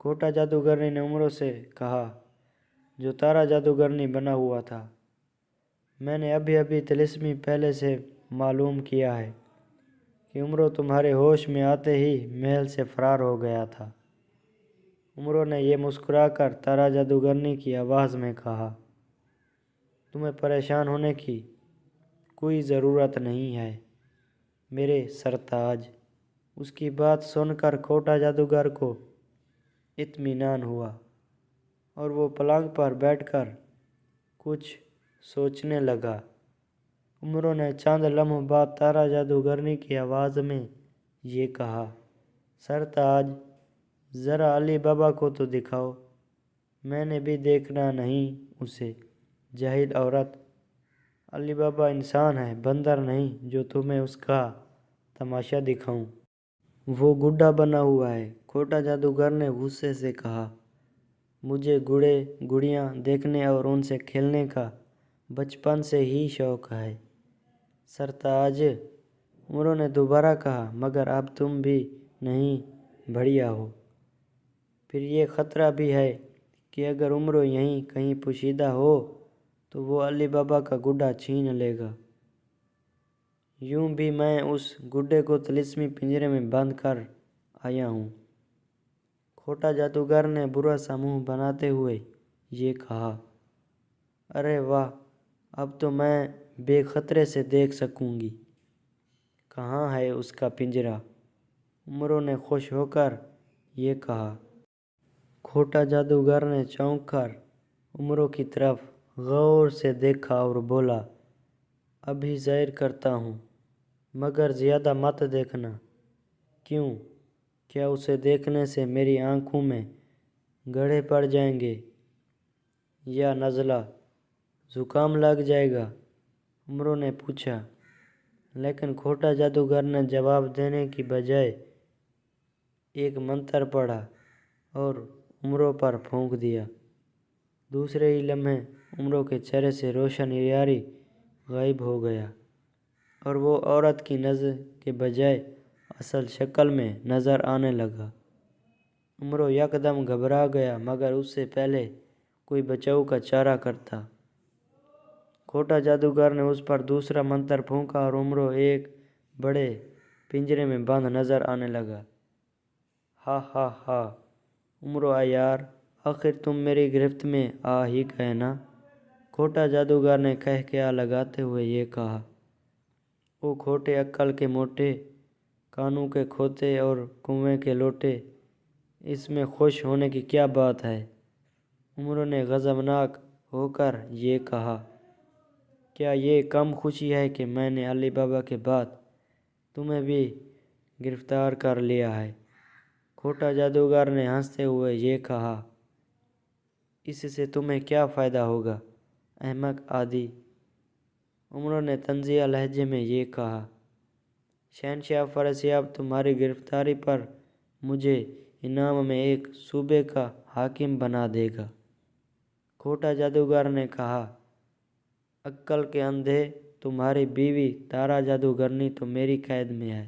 کھوٹا جادوگرنی نے عمرو سے کہا جو تارا جادوگرنی بنا ہوا تھا، میں نے ابھی ابھی طلسمی پہلے سے معلوم کیا ہے کہ عمرو تمہارے ہوش میں آتے ہی محل سے فرار ہو گیا تھا۔ عمرو نے یہ مسکرا کر تارا جادوگرنی کی آواز میں کہا، تمہیں پریشان ہونے کی کوئی ضرورت نہیں ہے میرے سرتاج۔ اس کی بات سن کر کھوٹا جادوگر کو اطمینان ہوا اور وہ پلنگ پر بیٹھ کر کچھ سوچنے لگا۔ عمرو نے چند لمحوں بعد تارا جادوگرنی کی آواز میں یہ کہا، سرتاج ذرا علی بابا کو تو دکھاؤ، میں نے بھی دیکھنا نہیں اسے۔ جاہل عورت، علی بابا انسان ہے، بندر نہیں جو تمہیں اس کا تماشا دکھاؤں۔ وہ گڈھا بنا ہوا ہے۔ کھوٹا جادوگر نے غصے سے کہا، مجھے گھوڑے گھوڑیاں دیکھنے اور ان سے کھیلنے کا بچپن سے ہی شوق ہے۔ سرتاج، عمرو نے دوبارہ کہا، مگر اب تم بھی نہیں بڑھیا ہو۔ پھر یہ خطرہ بھی ہے کہ اگر عمرو یہیں کہیں پوشیدہ ہو تو وہ علی بابا کا گڈھا چھین لے گا۔ یوں بھی میں اس گڈھے کو طلسمی پنجرے میں بند کر آیا ہوں۔ کھوٹا جادوگر نے برا سا منہ بناتے ہوئے یہ کہا، ارے واہ، اب تو میں بے خطرے سے دیکھ سکوں گی۔ کہاں ہے اس کا پنجرہ؟ عمرو نے خوش ہو کر یہ کہا۔ کھوٹا جادوگر نے چونک کر عمرو کی طرف غور سے دیکھا اور بولا، ابھی ظاہر کرتا ہوں، مگر زیادہ مت دیکھنا۔ کیوں؟ کیا اسے دیکھنے سے میری آنکھوں میں گڑھے پڑ جائیں گے یا نزلہ زکام لگ جائے گا؟ عمرو نے پوچھا، لیکن کھوٹا جادوگر نے جواب دینے کی بجائے ایک منتر پڑھا اور عمرو پر پھونک دیا۔ دوسرے ہی لمحے عمرو کے چہرے سے روشن یاری غائب ہو گیا اور وہ عورت کی نظر کے بجائے اصل شکل میں نظر آنے لگا۔ عمرو یکدم گھبرا گیا، مگر اس سے پہلے کوئی بچاؤ کا چارہ کرتا۔ کھوٹا جادوگر نے اس پر دوسرا منتر پھونکا اور عمرو ایک بڑے پنجرے میں بند نظر آنے لگا۔ ہا ہا ہا، عمرو عیار، آخر تم میری گرفت میں آ ہی گئے نا؟ کھوٹا جادوگر نے قہقہا لگاتے ہوئے یہ کہا، او کھوٹے عقل کے موٹے، کانوں کے کھوتے اور کنویں کے لوٹے، اس میں خوش ہونے کی کیا بات ہے؟ عمرو نے غضبناک ہو کر یہ کہا، کیا یہ کم خوشی ہے کہ میں نے علی بابا کے بعد تمہیں بھی گرفتار کر لیا ہے؟ کھوٹا جادوگر نے ہنستے ہوئے یہ کہا، اس سے تمہیں کیا فائدہ ہوگا، احمق آدی؟ عمرو نے طنزیہ لہجے میں یہ کہا، شہنشاہ افراسیاب تمہاری گرفتاری پر مجھے انعام میں ایک صوبے کا حاکم بنا دے گا۔ کھوٹا جادوگر نے کہا، عقل کے اندھے، تمہاری بیوی تارا جادوگرنی تو میری قید میں ہے،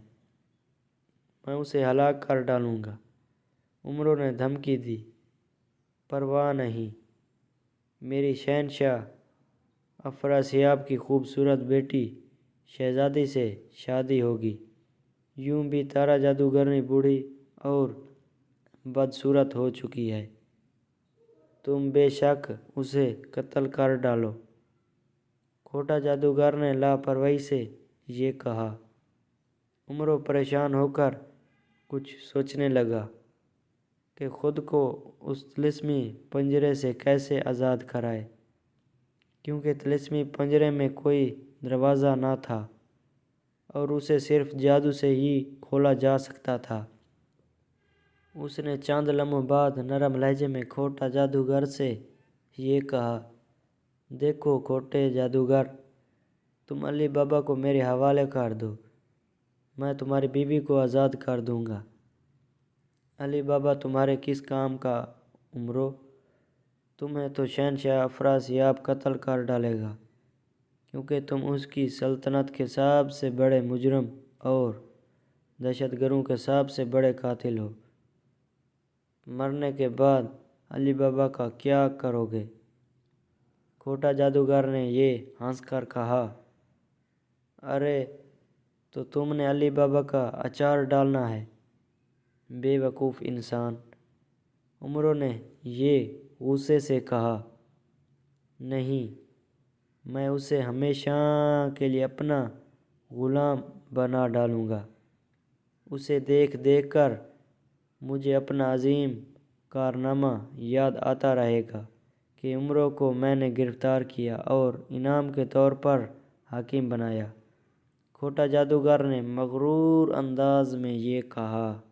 میں اسے ہلاک کر ڈالوں گا۔ عمرو نے دھمکی دی، پرواہ نہیں، میری شہنشاہ افراسیاب کی خوبصورت بیٹی شہزادی سے شادی ہوگی۔ یوں بھی تارا جادوگرنی بوڑھی اور بدصورت ہو چکی ہے، تم بے شک اسے قتل کر ڈالو۔ کھوٹا جادوگر نے لاپرواہی سے یہ کہا۔ عمرو پریشان ہو کر کچھ سوچنے لگا کہ خود کو اس طلسمی پنجرے سے کیسے آزاد کرائے، کیونکہ طلسمی پنجرے میں کوئی دروازہ نہ تھا اور اسے صرف جادو سے ہی کھولا جا سکتا تھا۔ اس نے چند لمحوں بعد نرم لہجے میں کھوٹا جادوگر سے یہ کہا، دیکھو کھوٹے جادوگر، تم علی بابا کو میرے حوالے کر دو، میں تمہاری بیوی کو آزاد کر دوں گا۔ علی بابا تمہارے کس کام کا عمرو؟ تمہیں تو شہنشاہ افراسیاب قتل کر ڈالے گا، کیونکہ تم اس کی سلطنت کے سب سے بڑے مجرم اور دہشت گردوں کے سب سے بڑے قاتل ہو۔ مرنے کے بعد علی بابا کا کیا کرو گے؟ کھوٹا جادوگر نے یہ ہنس کر کہا، ارے تو تم نے علی بابا کا اچار ڈالنا ہے، بے وقوف انسان۔ امرو نے یہ غصے سے کہا، نہیں، میں اسے ہمیشہ کے لیے اپنا غلام بنا ڈالوں گا۔ اسے دیکھ دیکھ کر مجھے اپنا عظیم کارنامہ یاد آتا رہے گا کہ امرو کو میں نے گرفتار کیا اور انعام کے طور پر حاکم بنایا۔ کھوٹا جادوگر نے مغرور انداز میں یہ کہا۔